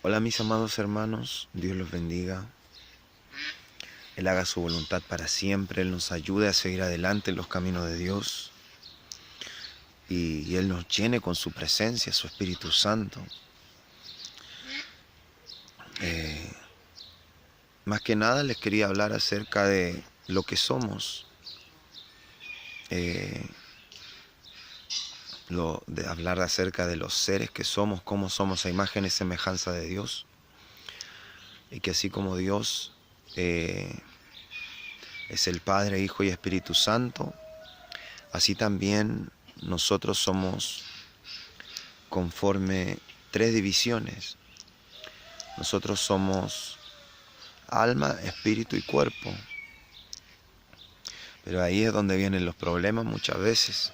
Hola mis amados hermanos, Dios los bendiga. Él haga su voluntad para siempre, Él nos ayude a seguir adelante en los caminos de Dios y Él nos llene con su presencia, su Espíritu Santo. Más que nada les quería hablar acerca de lo que somos, de hablar acerca de los seres que somos, cómo somos a imagen y semejanza de Dios, y que así como Dios es el Padre, Hijo y Espíritu Santo, así también nosotros somos conforme tres divisiones. Nosotros somos alma, espíritu y cuerpo. Pero ahí es donde vienen los problemas muchas veces,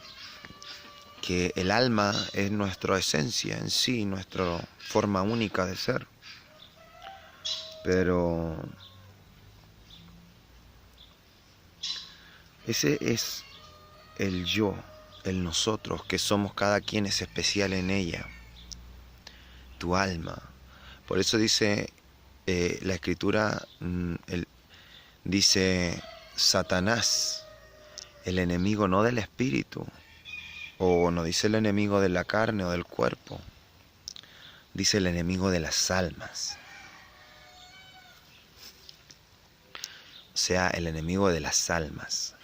que el alma es nuestra esencia en sí, nuestra forma única de ser. Pero ese es el yo, el nosotros, que somos, cada quien es especial en ella, tu alma. Por eso dice la Escritura, dice Satanás, el enemigo no del espíritu, o no dice el enemigo de la carne o del cuerpo, dice el enemigo de las almas. O sea, el enemigo de las almas.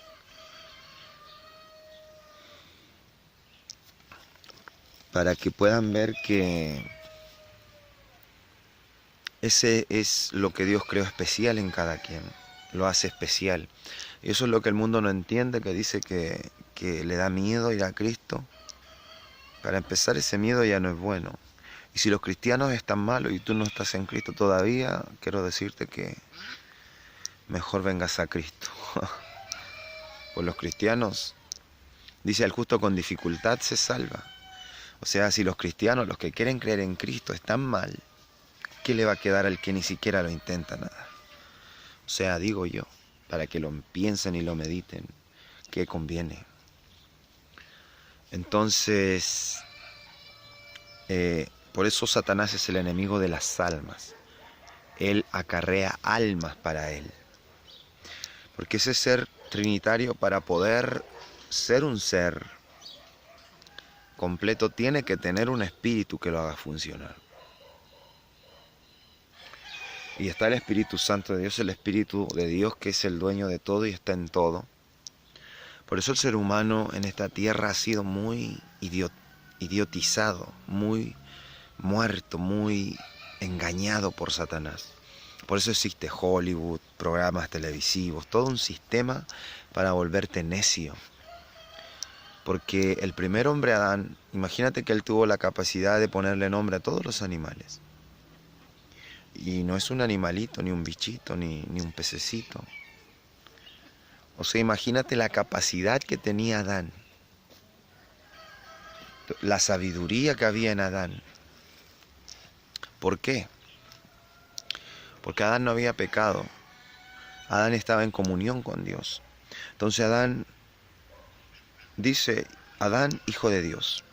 Para que puedan ver que ese es lo que Dios creó especial en cada quien, lo hace especial. Y eso es lo que el mundo no entiende, que dice que le da miedo ir a Cristo. Para empezar, ese miedo ya no es bueno. Y si los cristianos están malos y tú no estás en Cristo todavía, quiero decirte que mejor vengas a Cristo. Pues los cristianos, dice, el justo con dificultad se salva. O sea, si los cristianos, los que quieren creer en Cristo, están mal, ¿qué le va a quedar al que ni siquiera lo intenta nada? O sea, digo yo, para que lo piensen y lo mediten, ¿qué conviene? Entonces, por eso Satanás es el enemigo de las almas. Él acarrea almas para él. Porque ese ser trinitario, para poder ser un ser completo, tiene que tener un espíritu que lo haga funcionar. Y está el Espíritu Santo de Dios, el Espíritu de Dios que es el dueño de todo y está en todo. Por eso el ser humano en esta tierra ha sido muy idiotizado, muy muerto, muy engañado por Satanás. Por eso existe Hollywood, programas televisivos, todo un sistema para volverte necio. Porque el primer hombre Adán, imagínate que él tuvo la capacidad de ponerle nombre a todos los animales. Y no es un animalito, ni un bichito, ni un pececito. O sea, imagínate la capacidad que tenía Adán, la sabiduría que había en Adán. ¿Por qué? Porque Adán no había pecado. Adán estaba en comunión con Dios. Entonces Adán dice, Adán, hijo de Dios,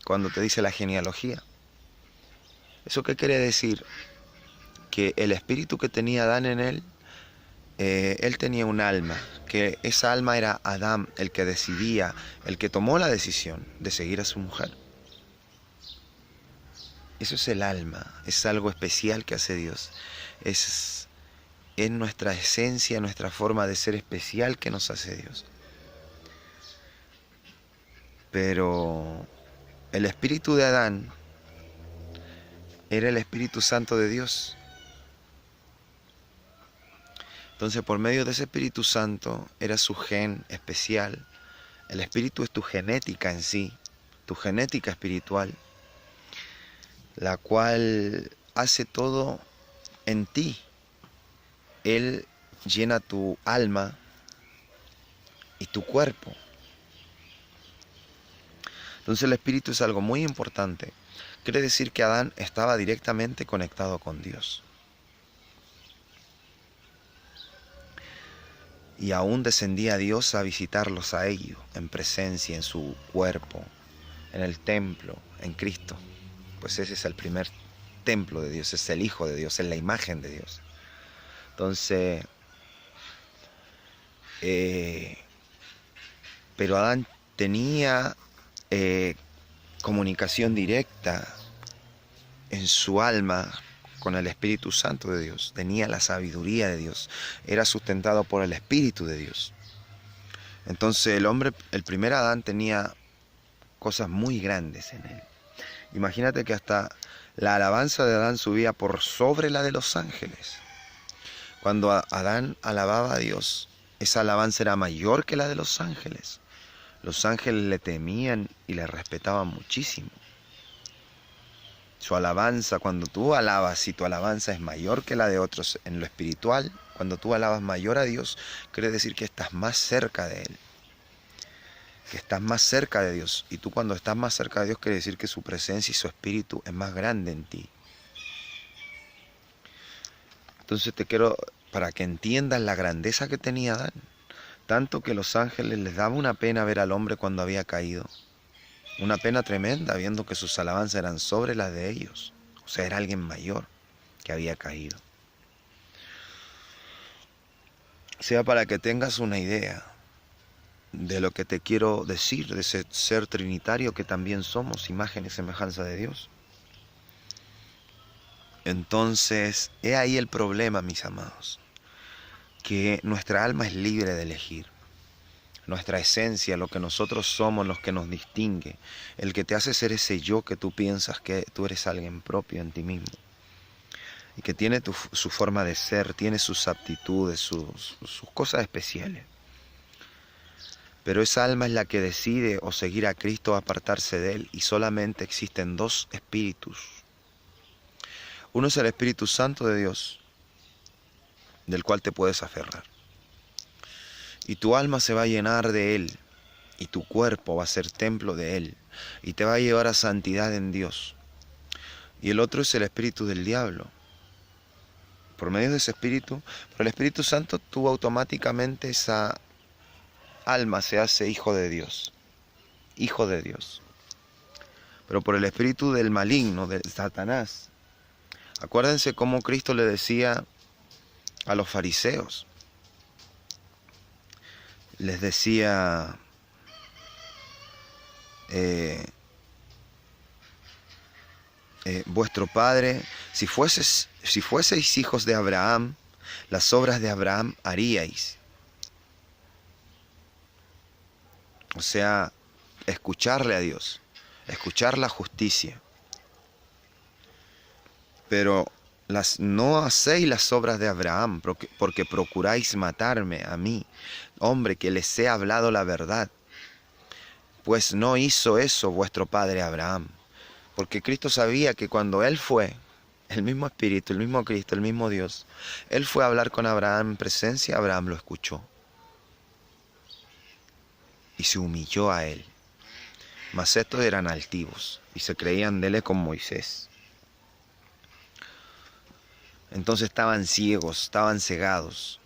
cuando te dice la genealogía. ¿Eso qué quiere decir? Que el espíritu que tenía Adán en él tenía un alma, que esa alma era Adán, el que decidía, el que tomó la decisión de seguir a su mujer. Eso es el alma, es algo especial que hace Dios. Es nuestra esencia, nuestra forma de ser especial que nos hace Dios. Pero el espíritu de Adán era el Espíritu Santo de Dios. Entonces, por medio de ese Espíritu Santo, era su gen especial. El Espíritu es tu genética en sí, tu genética espiritual, la cual hace todo en ti. Él llena tu alma y tu cuerpo. Entonces el Espíritu es algo muy importante. Quiere decir que Adán estaba directamente conectado con Dios. Y aún descendía Dios a visitarlos a ellos, en presencia, en su cuerpo, en el templo, en Cristo. Pues ese es el primer templo de Dios, es el Hijo de Dios, es la imagen de Dios. Entonces, pero Adán tenía comunicación directa en su alma con el Espíritu Santo de Dios, tenía la sabiduría de Dios, era sustentado por el Espíritu de Dios. Entonces el primer Adán tenía cosas muy grandes en él. Imagínate que hasta la alabanza de Adán subía por sobre la de los ángeles. Cuando Adán alababa a Dios, esa alabanza era mayor que la de los ángeles. Los ángeles le temían y le respetaban muchísimo. Su alabanza, cuando tú alabas y tu alabanza es mayor que la de otros en lo espiritual, cuando tú alabas mayor a Dios, quiere decir que estás más cerca de Él. Que estás más cerca de Dios. Y tú cuando estás más cerca de Dios quiere decir que su presencia y su espíritu es más grande en ti. Entonces te quiero, para que entiendas la grandeza que tenía Adán, tanto que los ángeles les daba una pena ver al hombre cuando había caído. Una pena tremenda, viendo que sus alabanzas eran sobre las de ellos. O sea, era alguien mayor que había caído. O sea, para que tengas una idea de lo que te quiero decir, de ese ser trinitario que también somos, imagen y semejanza de Dios. Entonces, he ahí el problema, mis amados, que nuestra alma es libre de elegir. Nuestra esencia, lo que nosotros somos, lo que nos distingue, el que te hace ser ese yo que tú piensas que tú eres alguien propio en ti mismo y que tiene su forma de ser, tiene sus aptitudes, sus cosas especiales. Pero esa alma es la que decide o seguir a Cristo o apartarse de Él, y solamente existen dos espíritus. Uno es el Espíritu Santo de Dios, del cual te puedes aferrar. Y tu alma se va a llenar de Él, y tu cuerpo va a ser templo de Él, y te va a llevar a santidad en Dios. Y el otro es el espíritu del diablo. Por medio de ese espíritu, por el Espíritu Santo, tú automáticamente esa alma se hace hijo de Dios. Hijo de Dios. Pero por el espíritu del maligno, de Satanás. Acuérdense cómo Cristo le decía a los fariseos. Les decía, vuestro Padre, si fueseis hijos de Abraham, las obras de Abraham haríais. O sea, escucharle a Dios, escuchar la justicia. Pero no hacéis las obras de Abraham, porque procuráis matarme a mí, hombre, que les he hablado la verdad. Pues no hizo eso vuestro padre Abraham. Porque Cristo sabía que cuando Él fue, el mismo Espíritu, el mismo Cristo, el mismo Dios, Él fue a hablar con Abraham en presencia, Abraham lo escuchó. Y se humilló a Él. Mas estos eran altivos y se creían de Él como Moisés. Entonces estaban ciegos, estaban cegados.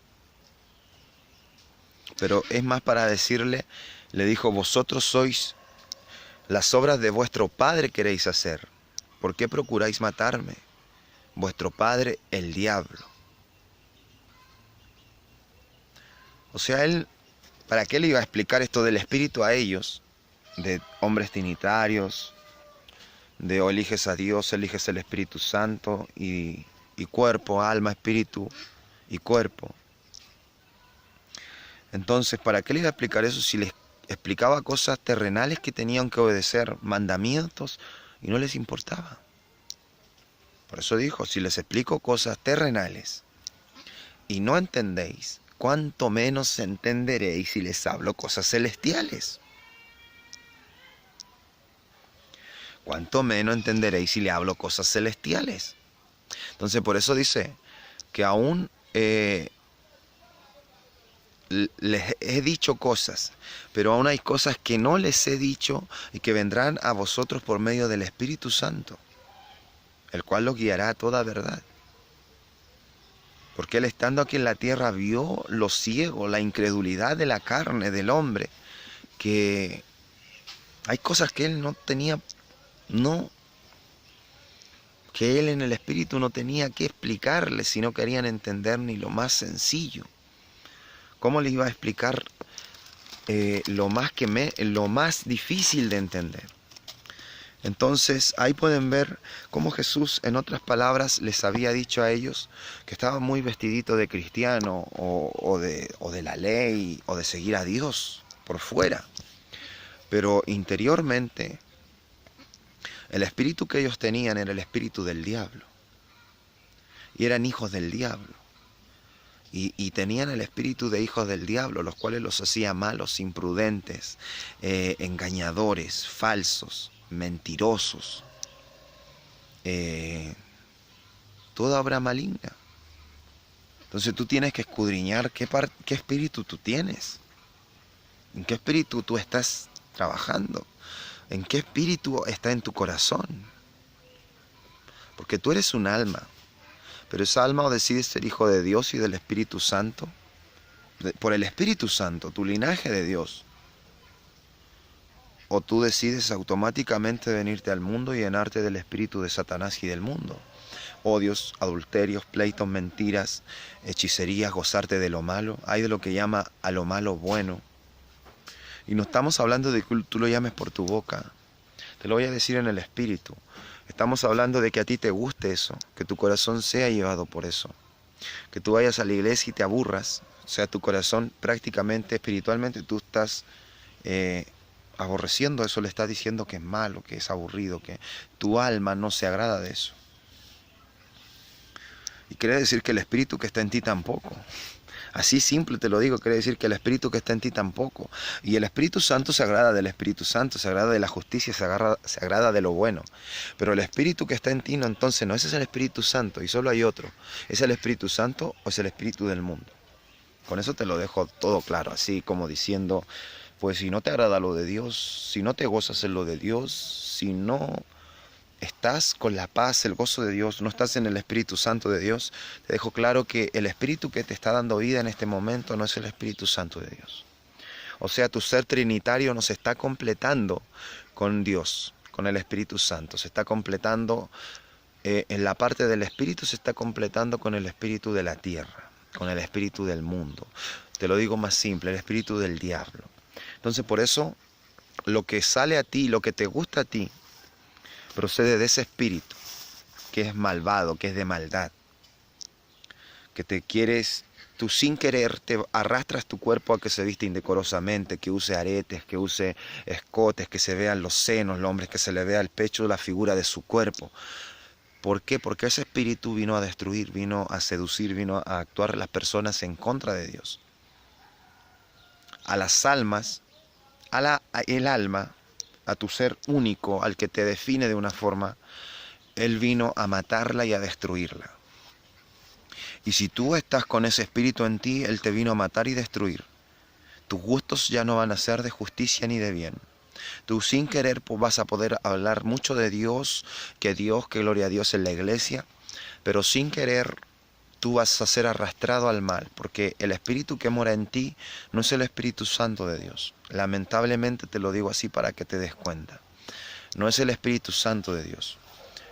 Pero es más para decirle, le dijo, vosotros sois las obras de vuestro padre queréis hacer. ¿Por qué procuráis matarme? Vuestro padre, el diablo. O sea, él, ¿para qué le iba a explicar esto del espíritu a ellos? De hombres trinitarios, de o eliges a Dios, eliges el Espíritu Santo y cuerpo, alma, espíritu y cuerpo. Entonces, ¿para qué les iba a explicar eso si les explicaba cosas terrenales que tenían que obedecer, mandamientos, y no les importaba? Por eso dijo, si les explico cosas terrenales y no entendéis, cuánto menos entenderéis si les hablo cosas celestiales. Cuánto menos entenderéis si le hablo cosas celestiales. Entonces, por eso dice que aún les he dicho cosas, pero aún hay cosas que no les he dicho y que vendrán a vosotros por medio del Espíritu Santo, el cual los guiará a toda verdad. Porque Él estando aquí en la tierra vio lo ciego, la incredulidad de la carne, del hombre, que hay cosas que Él no tenía, no que él en el espíritu no tenía que explicarles si no querían entender ni lo más sencillo. ¿Cómo les iba a explicar lo más difícil de entender? Entonces ahí pueden ver cómo Jesús, en otras palabras, les había dicho a ellos que estaba muy vestidito de cristiano o de la ley o de seguir a Dios por fuera. Pero interiormente, el espíritu que ellos tenían era el espíritu del diablo. Y eran hijos del diablo. Y tenían el espíritu de hijos del diablo, los cuales los hacía malos, imprudentes, engañadores, falsos, mentirosos, toda obra maligna. Entonces tú tienes que escudriñar qué espíritu tú tienes, en qué espíritu tú estás trabajando, en qué espíritu está en tu corazón. Porque tú eres un alma, pero esa alma o decides ser hijo de Dios y del Espíritu Santo, por el Espíritu Santo, tu linaje de Dios. O tú decides automáticamente venirte al mundo y llenarte del espíritu de Satanás y del mundo. Odios, adulterios, pleitos, mentiras, hechicerías, gozarte de lo malo. Hay de lo que llama a lo malo bueno. Y no estamos hablando de que tú lo llames por tu boca. Te lo voy a decir en el espíritu. Estamos hablando de que a ti te guste eso, que tu corazón sea llevado por eso. Que tú vayas a la iglesia y te aburras. O sea, tu corazón prácticamente, espiritualmente, tú estás aborreciendo eso, le estás diciendo que es malo, que es aburrido, que tu alma no se agrada de eso. Y quiere decir que el espíritu que está en ti tampoco. Así simple te lo digo, quiere decir que el espíritu que está en ti tampoco. Y el Espíritu Santo se agrada del Espíritu Santo, se agrada de la justicia, se agrada de lo bueno. Pero el espíritu que está en ti no, entonces no, ese es el Espíritu Santo y solo hay otro. ¿Es el Espíritu Santo o es el espíritu del mundo? Con eso te lo dejo todo claro, así como diciendo, pues si no te agrada lo de Dios, si no te gozas en lo de Dios, si no estás con la paz, el gozo de Dios, no estás en el Espíritu Santo de Dios, te dejo claro que el Espíritu que te está dando vida en este momento no es el Espíritu Santo de Dios. O sea, tu ser trinitario no se está completando con Dios, con el Espíritu Santo, se está completando, en la parte del Espíritu se está completando con el Espíritu de la tierra, con el Espíritu del mundo. Te lo digo más simple, el Espíritu del diablo. Entonces por eso lo que sale a ti, lo que te gusta a ti, procede de ese espíritu que es malvado, que es de maldad, que te quieres, tú sin querer te arrastras tu cuerpo a que se viste indecorosamente, que use aretes, que use escotes, que se vean los senos, los hombres, que se le vea el pecho, la figura de su cuerpo. ¿Por qué? Porque ese espíritu vino a destruir, vino a seducir, vino a actuar las personas en contra de Dios. A las almas, el alma, a tu ser único, al que te define de una forma, Él vino a matarla y a destruirla. Y si tú estás con ese espíritu en ti, Él te vino a matar y destruir. Tus gustos ya no van a ser de justicia ni de bien. Tú sin querer vas a poder hablar mucho de Dios, que gloria a Dios en la iglesia, pero sin querer tú vas a ser arrastrado al mal, porque el espíritu que mora en ti no es el Espíritu Santo de Dios. Lamentablemente te lo digo así para que te des cuenta. No es el Espíritu Santo de Dios.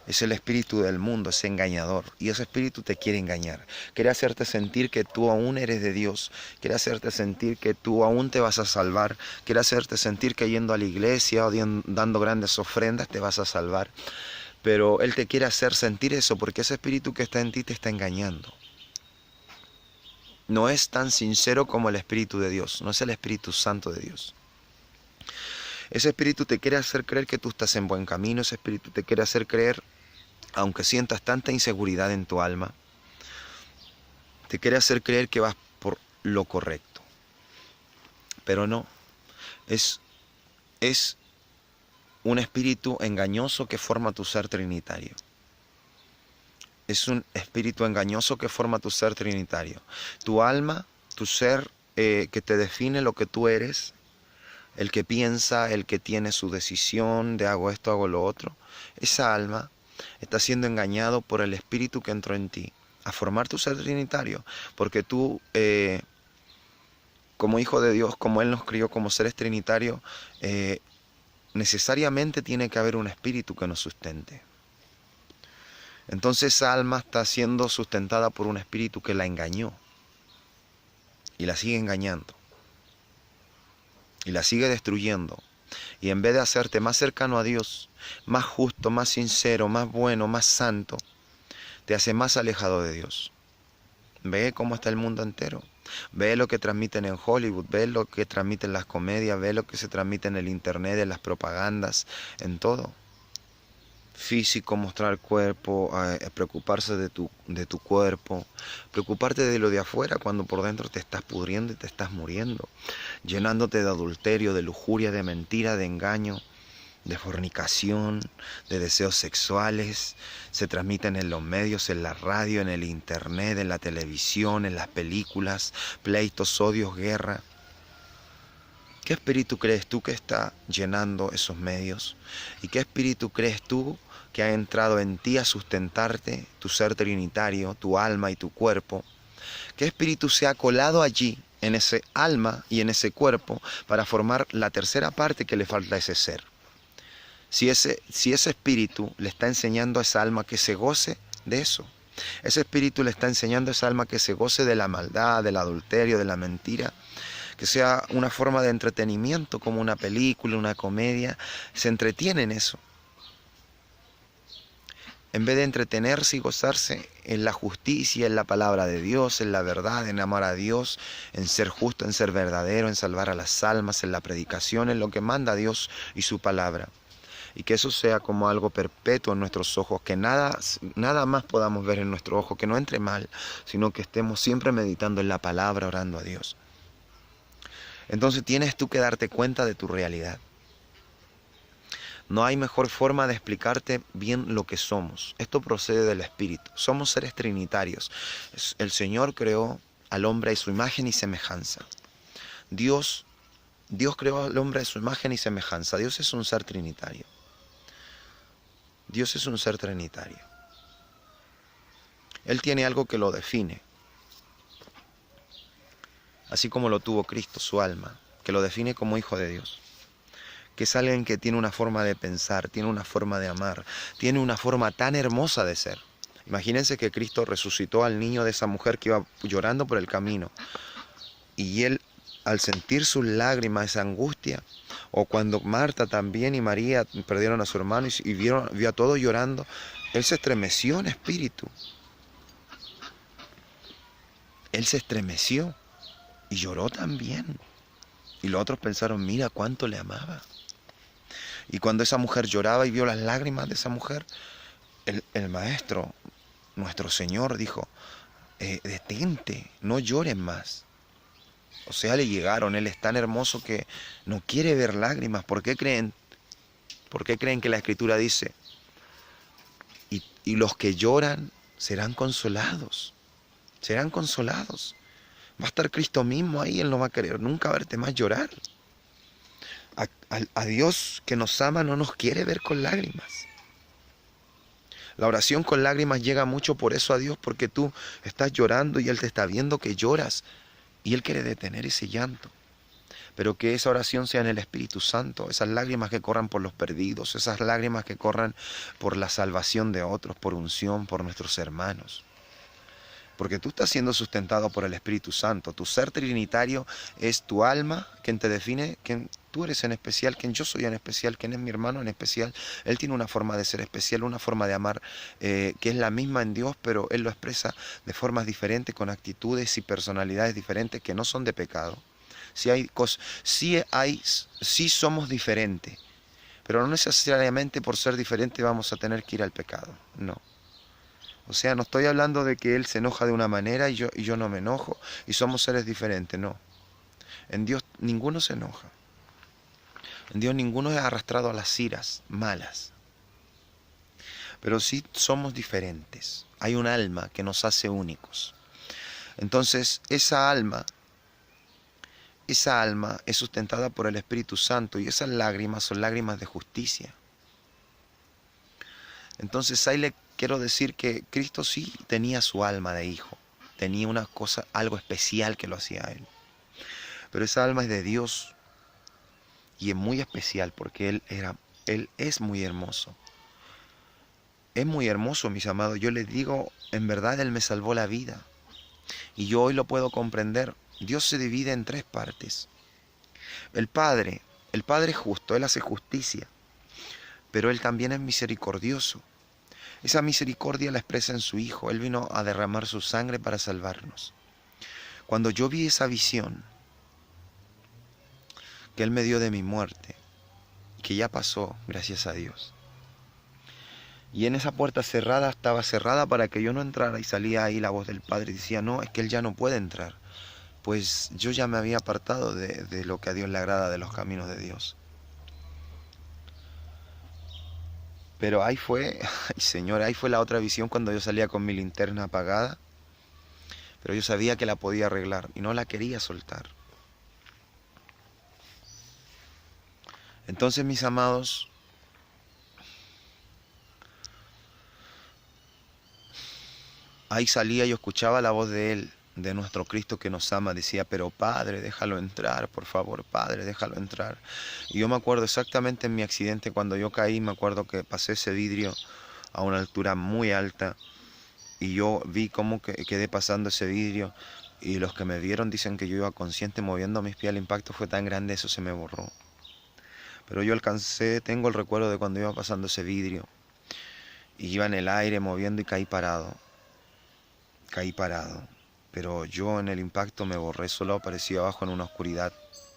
Es el espíritu del mundo, es engañador. Y ese espíritu te quiere engañar. Quiere hacerte sentir que tú aún eres de Dios. Quiere hacerte sentir que tú aún te vas a salvar. Quiere hacerte sentir que yendo a la iglesia o dando grandes ofrendas te vas a salvar. Pero Él te quiere hacer sentir eso porque ese espíritu que está en ti te está engañando. No es tan sincero como el Espíritu de Dios. No es el Espíritu Santo de Dios. Ese espíritu te quiere hacer creer que tú estás en buen camino. Ese espíritu te quiere hacer creer, aunque sientas tanta inseguridad en tu alma, te quiere hacer creer que vas por lo correcto. Pero no. Es un espíritu engañoso que forma tu ser trinitario. Es un espíritu engañoso que forma tu ser trinitario. Tu alma, tu ser que te define lo que tú eres, el que piensa, el que tiene su decisión de hago esto, hago lo otro, esa alma está siendo engañado por el espíritu que entró en ti a formar tu ser trinitario, porque tú, como hijo de Dios, como Él nos crió como seres trinitarios, necesariamente tiene que haber un espíritu que nos sustente. Entonces esa alma está siendo sustentada por un espíritu que la engañó y la sigue engañando y la sigue destruyendo. Y en vez de hacerte más cercano a Dios, más justo, más sincero, más bueno, más santo, te hace más alejado de Dios. Ve cómo está el mundo entero. Ve lo que transmiten en Hollywood, ve lo que transmiten las comedias, ve lo que se transmite en el internet, en las propagandas, en todo. Físico, mostrar cuerpo, preocuparse de tu cuerpo, preocuparte de lo de afuera cuando por dentro te estás pudriendo y te estás muriendo, llenándote de adulterio, de lujuria, de mentira, de engaño, de fornicación, de deseos sexuales. Se transmiten en los medios, en la radio, en el internet, en la televisión, en las películas, pleitos, odios, guerra. ¿Qué espíritu crees tú que está llenando esos medios? ¿Y qué espíritu crees tú que ha entrado en ti a sustentarte, tu ser trinitario, tu alma y tu cuerpo? ¿Qué espíritu se ha colado allí, en ese alma y en ese cuerpo, para formar la tercera parte que le falta a ese ser? Si ese espíritu le está enseñando a esa alma que se goce de eso. Ese espíritu le está enseñando a esa alma que se goce de la maldad, del adulterio, de la mentira, que sea una forma de entretenimiento, como una película, una comedia, se entretiene en eso. En vez de entretenerse y gozarse en la justicia, en la palabra de Dios, en la verdad, en amar a Dios, en ser justo, en ser verdadero, en salvar a las almas, en la predicación, en lo que manda Dios y su palabra. Y que eso sea como algo perpetuo en nuestros ojos, que nada más podamos ver en nuestro ojo, que no entre mal, sino que estemos siempre meditando en la palabra, orando a Dios. Entonces tienes tú que darte cuenta de tu realidad. No hay mejor forma de explicarte bien lo que somos. Esto procede del Espíritu. Somos seres trinitarios. El Señor creó al hombre a su imagen y semejanza. Dios creó al hombre a su imagen y semejanza. Dios es un ser trinitario. Dios es un ser trinitario. Él tiene algo que lo define. Así como lo tuvo Cristo, su alma, que lo define como hijo de Dios. Que es alguien que tiene una forma de pensar, tiene una forma de amar, tiene una forma tan hermosa de ser. Imagínense que Cristo resucitó al niño de esa mujer que iba llorando por el camino. Y él, al sentir sus lágrimas, esa angustia, o cuando Marta también y María perdieron a su hermano y vio a todos llorando, él se estremeció en espíritu. Él se estremeció y lloró también. Y los otros pensaron, mira cuánto le amaba. Y cuando esa mujer lloraba y vio las lágrimas de esa mujer, el maestro, nuestro Señor, dijo, detente, no llores más. O sea, le llegaron, Él es tan hermoso que no quiere ver lágrimas. ¿Por qué creen que la Escritura dice, y los que lloran serán consolados? Serán consolados. Va a estar Cristo mismo ahí, Él no va a querer nunca verte más llorar. A Dios que nos ama no nos quiere ver con lágrimas. La oración con lágrimas llega mucho por eso a Dios, porque tú estás llorando y Él te está viendo que lloras y Él quiere detener ese llanto. Pero que esa oración sea en el Espíritu Santo, esas lágrimas que corran por los perdidos, esas lágrimas que corran por la salvación de otros, por unción, por nuestros hermanos. Porque tú estás siendo sustentado por el Espíritu Santo. Tu ser trinitario es tu alma, quien te define, quien tú eres en especial, quien yo soy en especial, quien es mi hermano en especial. Él tiene una forma de ser especial, una forma de amar que es la misma en Dios, pero Él lo expresa de formas diferentes, con actitudes y personalidades diferentes que no son de pecado. Sí somos diferentes, pero no necesariamente por ser diferentes vamos a tener que ir al pecado, no. O sea, no estoy hablando de que Él se enoja de una manera y yo no me enojo y somos seres diferentes, no. En Dios ninguno se enoja. En Dios ninguno es arrastrado a las iras malas. Pero sí somos diferentes. Hay un alma que nos hace únicos. Entonces, esa alma es sustentada por el Espíritu Santo y esas lágrimas son lágrimas de justicia. Entonces ahí le quiero decir que Cristo sí tenía su alma de hijo, tenía una cosa, algo especial que lo hacía a Él. Pero esa alma es de Dios y es muy especial porque Él es muy hermoso. es muy hermoso, mis amados. Yo les digo, en verdad Él me salvó la vida. Y yo hoy lo puedo comprender. Dios se divide en tres partes. El Padre es justo, Él hace justicia, pero Él también es misericordioso. Esa misericordia la expresa en su Hijo. Él vino a derramar su sangre para salvarnos. Cuando yo vi esa visión que Él me dio de mi muerte, que ya pasó, gracias a Dios, y en esa puerta cerrada estaba cerrada para que yo no entrara, y salía ahí la voz del Padre y decía, no, es que Él ya no puede entrar. Pues yo ya me había apartado de lo que a Dios le agrada, de los caminos de Dios. Pero ahí fue, ay Señor, ahí fue la otra visión cuando yo salía con mi linterna apagada. Pero yo sabía que la podía arreglar y no la quería soltar. Entonces, mis amados, ahí salía, yo escuchaba la voz de Él, de nuestro Cristo que nos ama. Decía, pero Padre, déjalo entrar, por favor, Padre, déjalo entrar. Y yo me acuerdo exactamente en mi accidente, cuando yo caí, me acuerdo que pasé ese vidrio a una altura muy alta. Y yo vi cómo quedé pasando ese vidrio. Y los que me vieron dicen que yo iba consciente moviendo mis pies. El impacto fue tan grande, eso se me borró. Pero yo alcancé, tengo el recuerdo de cuando iba pasando ese vidrio. Y iba en el aire moviendo y caí parado. Caí parado. Pero yo en el impacto me borré, solo aparecí abajo en una oscuridad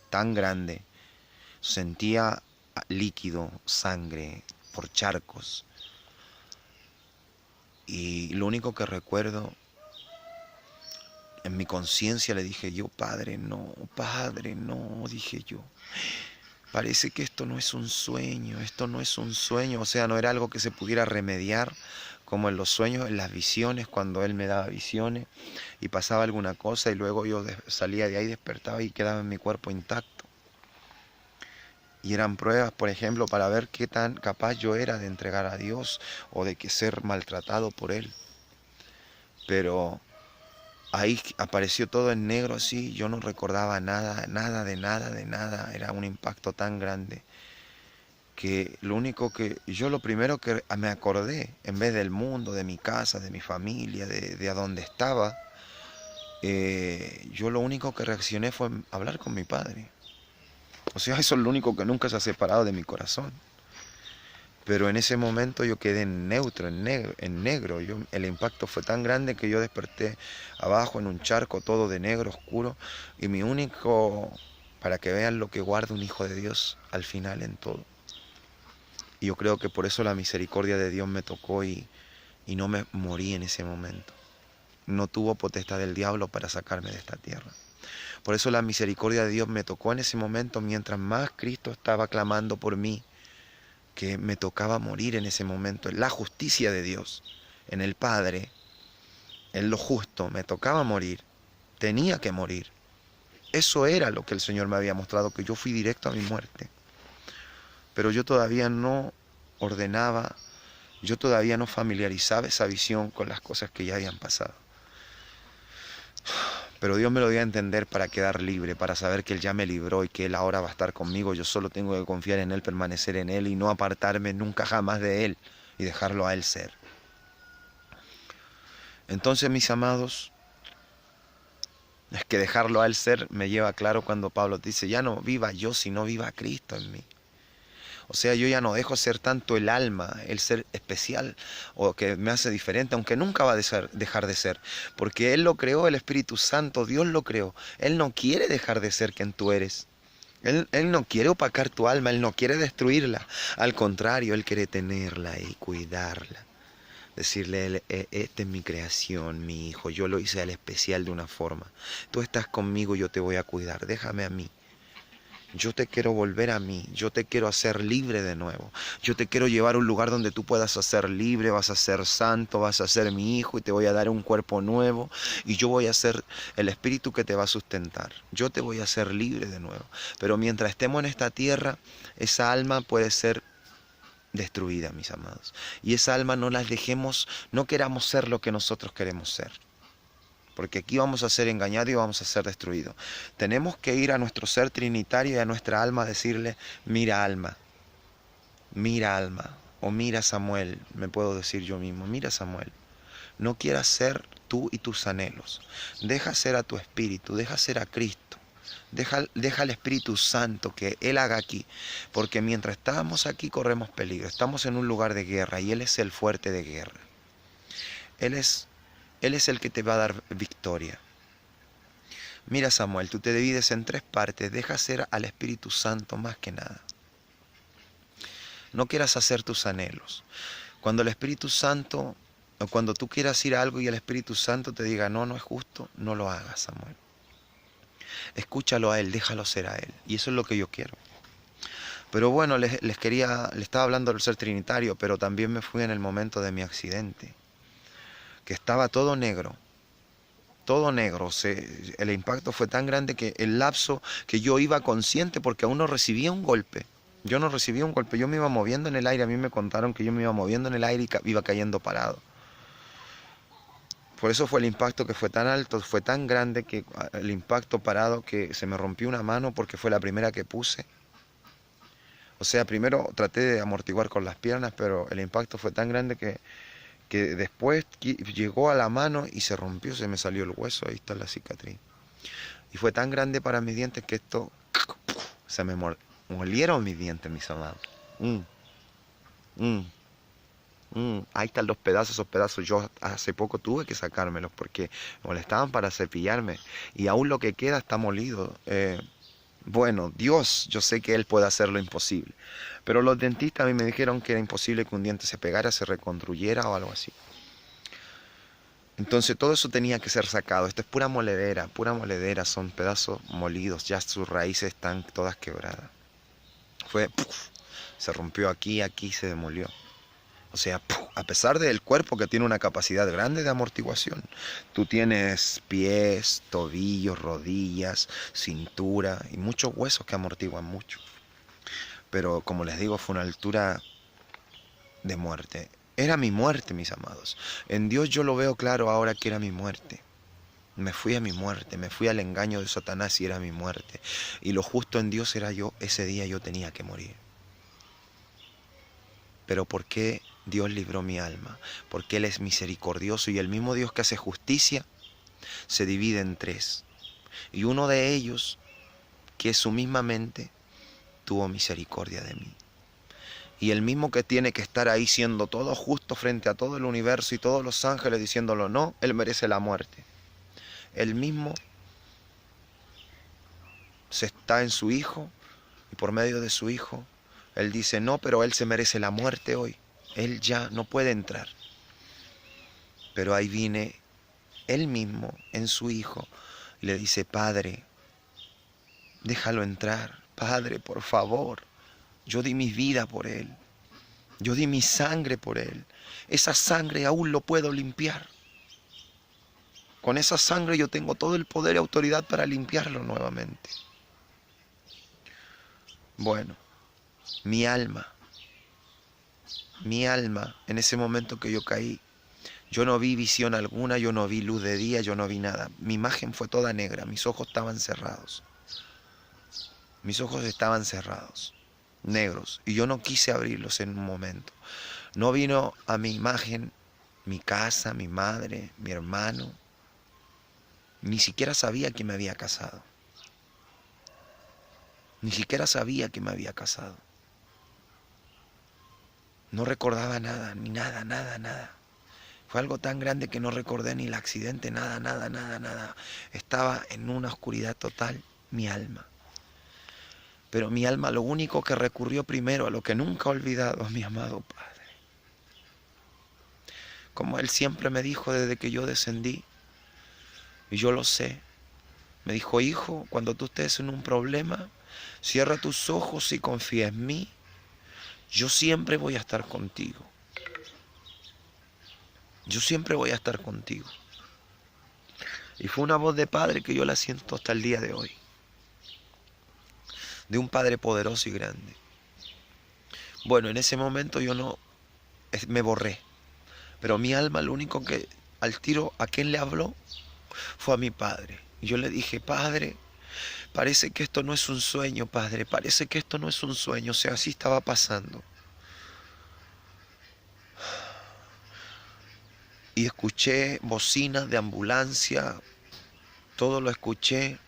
tan grande. Sentía líquido, sangre, por charcos. Y lo único que recuerdo, en mi conciencia le dije yo, Padre, no, dije yo. Parece que esto no es un sueño, esto no es un sueño. O sea, no era algo que se pudiera remediar, como en los sueños, en las visiones, cuando Él me daba visiones y pasaba alguna cosa y luego yo salía de ahí, despertaba y quedaba en mi cuerpo intacto. Y eran pruebas, por ejemplo, para ver qué tan capaz yo era de entregar a Dios o de que ser maltratado por Él. Pero ahí apareció todo en negro así, yo no recordaba nada, de nada. Era un impacto tan grande que lo primero que me acordé, en vez del mundo, de mi casa, de mi familia, de a donde estaba, yo lo único que reaccioné fue hablar con mi Padre. O sea, eso es lo único que nunca se ha separado de mi corazón. Pero en ese momento yo quedé en neutro, en negro. El impacto fue tan grande que yo desperté abajo en un charco todo de negro, oscuro. Y mi único, para que vean lo que guarda un hijo de Dios al final en todo. Y yo creo que por eso la misericordia de Dios me tocó y no me morí en ese momento. No tuvo potestad del diablo para sacarme de esta tierra. Por eso la misericordia de Dios me tocó en ese momento, mientras más Cristo estaba clamando por mí, que me tocaba morir en ese momento. La justicia de Dios, en el Padre, en lo justo, me tocaba morir. Tenía que morir. Eso era lo que el Señor me había mostrado, que yo fui directo a mi muerte. Pero yo todavía no ordenaba, yo todavía no familiarizaba esa visión con las cosas que ya habían pasado. Pero Dios me lo dio a entender para quedar libre, para saber que Él ya me libró y que Él ahora va a estar conmigo. Yo solo tengo que confiar en Él, permanecer en Él y no apartarme nunca jamás de Él y dejarlo a Él ser. Entonces, mis amados, es que dejarlo a Él ser me lleva claro cuando Pablo dice, ya no viva yo, sino viva Cristo en mí. O sea, yo ya no dejo ser tanto el alma, el ser especial o que me hace diferente, aunque nunca va a dejar de ser. Porque Él lo creó, el Espíritu Santo, Dios lo creó. Él no quiere dejar de ser quien tú eres. Él no quiere opacar tu alma, Él no quiere destruirla. Al contrario, Él quiere tenerla y cuidarla. Decirle, esta es mi creación, mi hijo, yo lo hice al especial de una forma. Tú estás conmigo, yo te voy a cuidar, déjame a mí. Yo te quiero volver a mí, yo te quiero hacer libre de nuevo. Yo te quiero llevar a un lugar donde tú puedas ser libre, vas a ser santo, vas a ser mi hijo y te voy a dar un cuerpo nuevo. Y yo voy a ser el espíritu que te va a sustentar. Yo te voy a hacer libre de nuevo. Pero mientras estemos en esta tierra, esa alma puede ser destruida, mis amados. Y esa alma no las dejemos, no queramos ser lo que nosotros queremos ser. Porque aquí vamos a ser engañados y vamos a ser destruidos. Tenemos que ir a nuestro ser trinitario y a nuestra alma a decirle, mira alma, o mira Samuel, me puedo decir yo mismo, mira Samuel, no quieras ser tú y tus anhelos. Deja ser a tu espíritu, deja ser a Cristo. Deja al Espíritu Santo que Él haga aquí. Porque mientras estamos aquí corremos peligro. Estamos en un lugar de guerra y Él es el fuerte de guerra. Él es el que te va a dar victoria. Mira Samuel, tú te divides en 3 partes. Deja ser al Espíritu Santo más que nada. No quieras hacer tus anhelos. Cuando el Espíritu Santo, o cuando tú quieras ir a algo y el Espíritu Santo te diga, no, no es justo, no lo hagas, Samuel. Escúchalo a Él, déjalo ser a Él. Y eso es lo que yo quiero. Pero bueno, les estaba hablando del ser trinitario, pero también me fui en el momento de mi accidente. Que estaba todo negro. Todo negro. El impacto fue tan grande que el lapso que yo iba consciente, porque aún no recibía un golpe. Yo no recibí un golpe, yo me iba moviendo en el aire. A mí me contaron que yo me iba moviendo en el aire y iba cayendo parado. Por eso fue el impacto que fue tan alto, fue tan grande, que el impacto parado, que se me rompió una mano porque fue la primera que puse. O sea, primero traté de amortiguar con las piernas, pero el impacto fue tan grande que después llegó a la mano y se rompió, se me salió el hueso, ahí está la cicatriz. Y fue tan grande para mis dientes que esto se me molieron mis dientes, mis amados. Ahí están los pedazos, esos pedazos. Yo hace poco tuve que sacármelos porque me molestaban para cepillarme. Y aún lo que queda está molido. Bueno, Dios, yo sé que Él puede hacer lo imposible. Pero los dentistas a mí me dijeron que era imposible que un diente se pegara, se reconstruyera o algo así. Entonces todo eso tenía que ser sacado. Esto es pura moledera, son pedazos molidos, ya sus raíces están todas quebradas. Se rompió aquí se demolió. O sea, a pesar del cuerpo que tiene una capacidad grande de amortiguación, tú tienes pies, tobillos, rodillas, cintura y muchos huesos que amortiguan mucho. Pero como les digo, fue una altura de muerte. Era mi muerte, mis amados. En Dios yo lo veo claro ahora que era mi muerte. Me fui a mi muerte, me fui al engaño de Satanás y era mi muerte. Y lo justo en Dios era yo, ese día yo tenía que morir. Pero ¿por qué Dios libró mi alma? Porque Él es misericordioso y el mismo Dios que hace justicia se divide en 3. Y uno de ellos, que es su misma mente, tuvo misericordia de mí. Y el mismo que tiene que estar ahí siendo todo justo frente a todo el universo y todos los ángeles diciéndolo no, Él merece la muerte. Él mismo se está en su Hijo y por medio de su Hijo, Él dice no, pero Él se merece la muerte hoy. Él ya no puede entrar. Pero ahí viene Él mismo en su Hijo y le dice, Padre, déjalo entrar. Padre, por favor, yo di mi vida por Él. Yo di mi sangre por Él. Esa sangre aún lo puedo limpiar. Con esa sangre yo tengo todo el poder y autoridad para limpiarlo nuevamente. Bueno, mi alma, en ese momento que yo caí, yo no vi visión alguna, yo no vi luz de día, yo no vi nada. Mi imagen fue toda negra, mis ojos estaban cerrados. Mis ojos estaban cerrados, negros, y yo no quise abrirlos en un momento. No vino a mi imagen mi casa, mi madre, mi hermano. Ni siquiera sabía que me había casado. Ni siquiera sabía que me había casado. No recordaba nada, ni nada. Fue algo tan grande que no recordé ni el accidente, nada. Estaba en una oscuridad total, mi alma. Pero mi alma lo único que recurrió primero, a lo que nunca he olvidado, a mi amado Padre. Como Él siempre me dijo desde que yo descendí, y yo lo sé, me dijo, hijo, cuando tú estés en un problema, cierra tus ojos y confía en mí. Yo siempre voy a estar contigo. Yo siempre voy a estar contigo. Y fue una voz de Padre que yo la siento hasta el día de hoy. De un Padre poderoso y grande. Bueno, en ese momento yo no me borré. Pero mi alma, lo único que al tiro, ¿a quién le habló? Fue a mi Padre. Y yo le dije, Padre, parece que esto no es un sueño, Padre. Parece que esto no es un sueño. O sea, así estaba pasando. y escuché bocinas de ambulancia, todo lo escuché,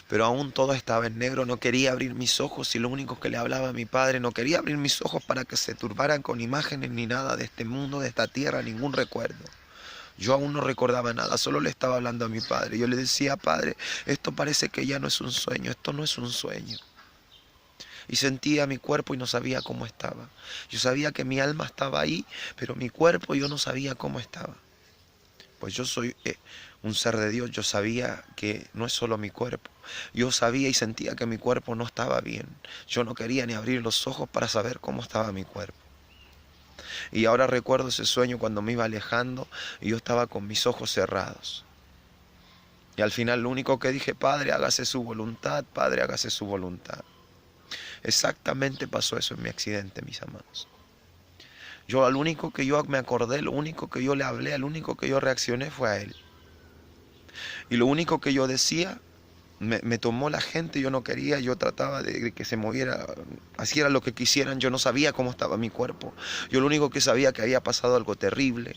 pero aún todo estaba en negro. No quería abrir mis ojos y lo único que le hablaba a mi padre, no quería abrir mis ojos para que se turbaran con imágenes ni nada de este mundo, de esta tierra, ningún recuerdo. Yo aún no recordaba nada, solo le estaba hablando a mi padre. Yo le decía: Padre, esto parece que ya no es un sueño, esto no es un sueño. Y sentía mi cuerpo y no sabía cómo estaba. Yo sabía que mi alma estaba ahí, pero mi cuerpo yo no sabía cómo estaba. Pues yo soy un ser de Dios, yo sabía que no es solo mi cuerpo. Yo sabía y sentía que mi cuerpo no estaba bien. Yo no quería ni abrir los ojos para saber cómo estaba mi cuerpo. Y ahora recuerdo ese sueño cuando me iba alejando y yo estaba con mis ojos cerrados. Y al final lo único que dije: Padre, hágase su voluntad, Padre, hágase su voluntad. Exactamente pasó eso en mi accidente, mis amados. Yo al único que yo me acordé, lo único que yo le hablé, al único que yo reaccioné fue a él. Y lo único que yo decía, me tomó la gente, yo no quería, yo trataba de que se moviera, así era lo que quisieran, yo no sabía cómo estaba mi cuerpo. Yo lo único que sabía que había pasado algo terrible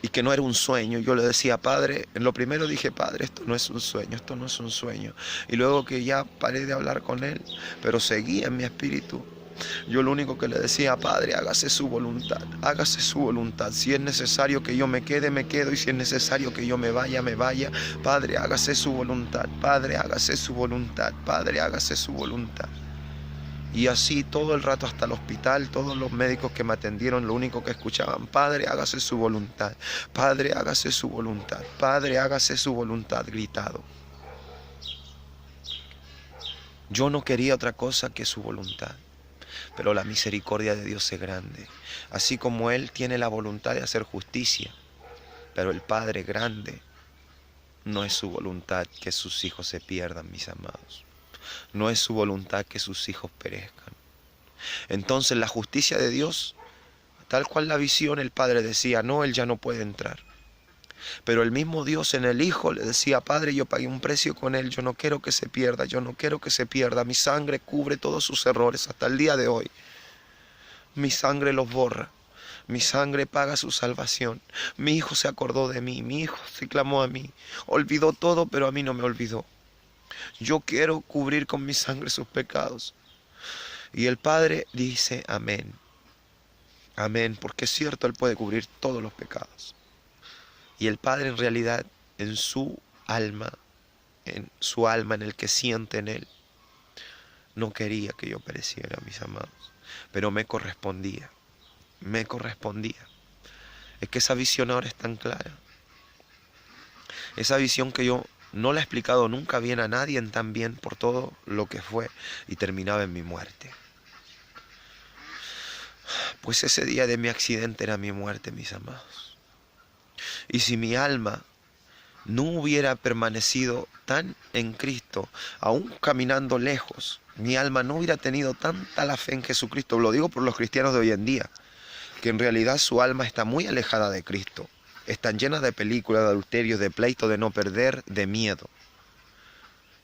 y que no era un sueño. Yo le decía: Padre, en lo primero dije: Padre, esto no es un sueño, esto no es un sueño. Y luego que ya paré de hablar con él, pero seguía en mi espíritu. Yo lo único que le decía: Padre, hágase su voluntad, hágase su voluntad. Si es necesario que yo me quede, me quedo. Y si es necesario que yo me vaya, me vaya. Padre, hágase su voluntad, Padre, hágase su voluntad, Padre, hágase su voluntad. Y así todo el rato hasta el hospital, todos los médicos que me atendieron, lo único que escuchaban: Padre, hágase su voluntad, Padre, hágase su voluntad, Padre, hágase su voluntad, gritado. Yo no quería otra cosa que su voluntad. Pero la misericordia de Dios es grande. Así como Él tiene la voluntad de hacer justicia, pero el Padre grande, no es su voluntad que sus hijos se pierdan, mis amados. No es su voluntad que sus hijos perezcan. Entonces la justicia de Dios, tal cual la visión, el Padre decía: no, Él ya no puede entrar. Pero el mismo Dios en el Hijo le decía: Padre, yo pagué un precio con Él, yo no quiero que se pierda, yo no quiero que se pierda. Mi sangre cubre todos sus errores hasta el día de hoy. Mi sangre los borra. Mi sangre paga su salvación. Mi hijo se acordó de mí. Mi hijo se clamó a mí. Olvidó todo, pero a mí no me olvidó. Yo quiero cubrir con mi sangre sus pecados. Y el Padre dice: amén. Amén, porque es cierto, Él puede cubrir todos los pecados. Y el Padre en realidad, en su alma, en el que siente en Él, no quería que yo pereciera, mis amados. Pero me correspondía. Me correspondía. Es que esa visión ahora es tan clara. Esa visión que yo no la he explicado nunca bien a nadie tan bien por todo lo que fue y terminaba en mi muerte. Pues ese día de mi accidente era mi muerte, mis amados. Y si mi alma no hubiera permanecido tan en Cristo, aún caminando lejos, mi alma no hubiera tenido tanta la fe en Jesucristo. Lo digo por los cristianos de hoy en día, que en realidad su alma está muy alejada de Cristo. Están llenas de películas, de adulterios, de pleitos, de no perder, de miedo.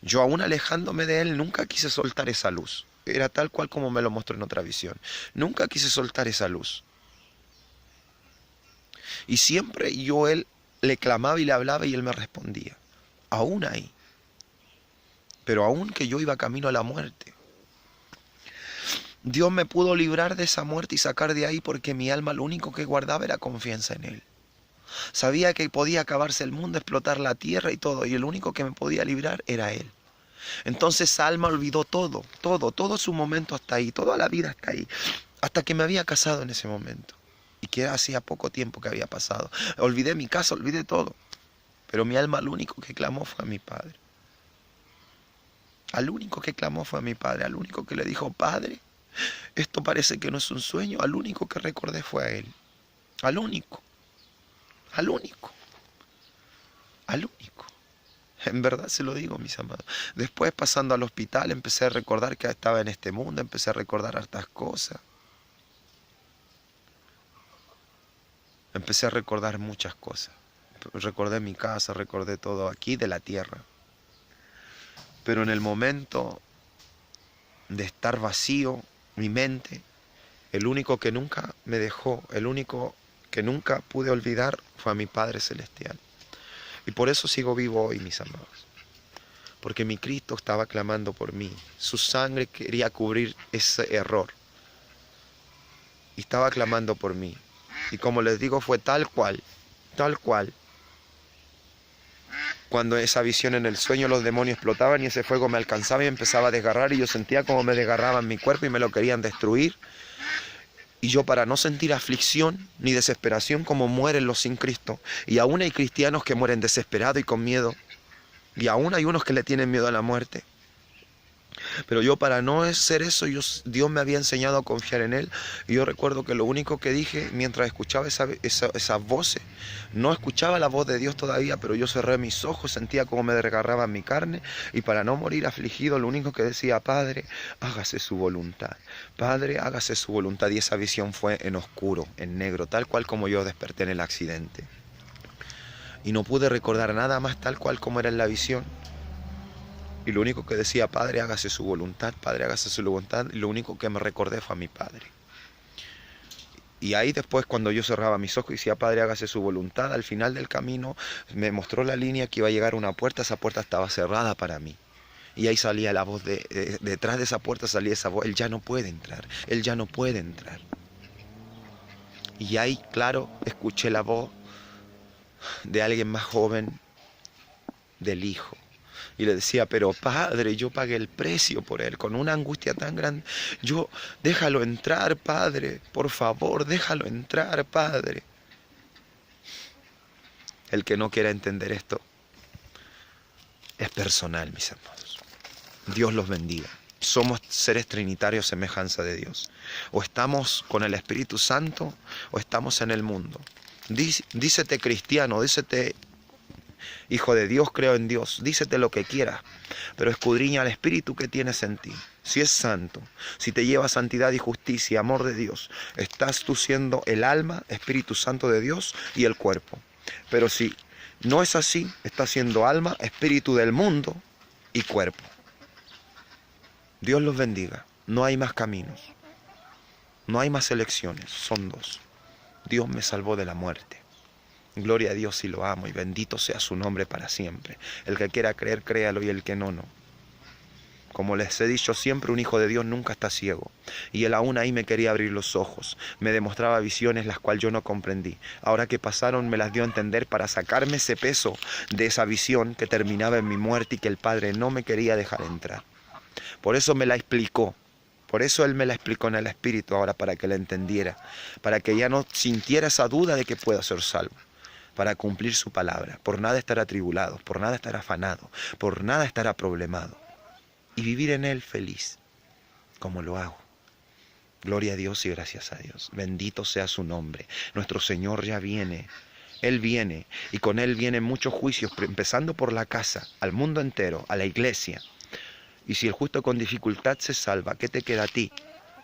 Yo aún alejándome de Él nunca quise soltar esa luz. Era tal cual como me lo mostró en otra visión. Nunca quise soltar esa luz. Y siempre yo a Él le clamaba y le hablaba y Él me respondía. Aún ahí. Pero aún que yo iba camino a la muerte. Dios me pudo librar de esa muerte y sacar de ahí porque mi alma lo único que guardaba era confianza en Él. Sabía que podía acabarse el mundo, explotar la tierra y todo, y el único que me podía librar era Él. Entonces esa alma olvidó todo su momento hasta ahí, toda la vida hasta ahí, hasta que me había casado en ese momento, y que hacía poco tiempo que había pasado. Olvidé mi casa, olvidé todo, pero mi alma lo único que clamó fue a mi Padre. Al único que clamó fue a mi Padre, al único que le dijo: Padre, esto parece que no es un sueño. Al único que recordé fue a Él, al único. Al único. Al único. En verdad se lo digo, mis amados. Después, pasando al hospital, empecé a recordar que estaba en este mundo, empecé a recordar hartas cosas. Empecé a recordar muchas cosas. Recordé mi casa, recordé todo aquí de la tierra. Pero en el momento de estar vacío, mi mente, el único que nunca me dejó, el único que nunca pude olvidar fue a mi Padre Celestial. Y por eso sigo vivo hoy, mis amados. Porque mi Cristo estaba clamando por mí. Su sangre quería cubrir ese error. Y estaba clamando por mí. Y como les digo, fue tal cual. Cuando esa visión en el sueño, los demonios explotaban y ese fuego me alcanzaba y me empezaba a desgarrar y yo sentía como me desgarraban mi cuerpo y me lo querían destruir. Y yo, para no sentir aflicción ni desesperación como mueren los sin Cristo, y aún hay cristianos que mueren desesperados y con miedo, y aún hay unos que le tienen miedo a la muerte. Pero yo, para no ser eso, Dios me había enseñado a confiar en Él. Y yo recuerdo que lo único que dije mientras escuchaba esas voces, no escuchaba la voz de Dios todavía, pero yo cerré mis ojos, sentía como me desgarraba mi carne. Y para no morir afligido, lo único que decía: Padre, hágase su voluntad. Padre, hágase su voluntad. Y esa visión fue en oscuro, en negro, tal cual como yo desperté en el accidente. Y no pude recordar nada más tal cual como era en la visión. Y lo único que decía: Padre, hágase su voluntad, Padre, hágase su voluntad. Y lo único que me recordé fue a mi Padre. Y ahí después, cuando yo cerraba mis ojos y decía: Padre, hágase su voluntad, al final del camino me mostró la línea que iba a llegar a una puerta. Esa puerta estaba cerrada para mí. Y ahí salía la voz, detrás de esa puerta salía esa voz: Él ya no puede entrar, Él ya no puede entrar. Y ahí, claro, escuché la voz de alguien más joven, del Hijo. Y le decía: pero Padre, yo pagué el precio por él, con una angustia tan grande. Déjalo entrar, Padre, por favor, déjalo entrar, Padre. El que no quiera entender esto es personal, mis hermanos. Dios los bendiga. Somos seres trinitarios, semejanza de Dios. O estamos con el Espíritu Santo o estamos en el mundo. Dícete cristiano, dícete hijo de Dios, creo en Dios, dícete lo que quieras, pero escudriña el espíritu que tienes en ti. Si es santo, si te lleva santidad y justicia, amor de Dios, estás tú siendo el alma, Espíritu Santo de Dios, y el cuerpo. Pero si no es así, estás siendo alma, espíritu del mundo y cuerpo. Dios los bendiga. No hay más caminos, no hay más elecciones, son dos. Dios me salvó de la muerte. Gloria a Dios y lo amo, y bendito sea su nombre para siempre. El que quiera creer, créalo, y el que no, no. Como les he dicho siempre, un hijo de Dios nunca está ciego. Y él aún ahí me quería abrir los ojos. Me demostraba visiones las cuales yo no comprendí. Ahora que pasaron, me las dio a entender para sacarme ese peso de esa visión que terminaba en mi muerte y que el Padre no me quería dejar entrar. Por eso me la explicó. Por eso Él me la explicó en el Espíritu ahora, para que la entendiera. Para que ya no sintiera esa duda de que pueda ser salvo. Para cumplir su palabra. Por nada estar atribulado, por nada estar afanado, por nada estar aproblemado. Y vivir en Él feliz, como lo hago. Gloria a Dios y gracias a Dios. Bendito sea su nombre. Nuestro Señor ya viene. Él viene, y con Él vienen muchos juicios, empezando por la casa, al mundo entero, a la iglesia. Y si el justo con dificultad se salva, ¿qué te queda a ti?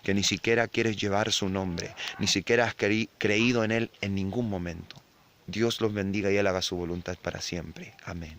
Que ni siquiera quieres llevar su nombre, ni siquiera has creído en Él en ningún momento. Dios los bendiga y Él haga su voluntad para siempre. Amén.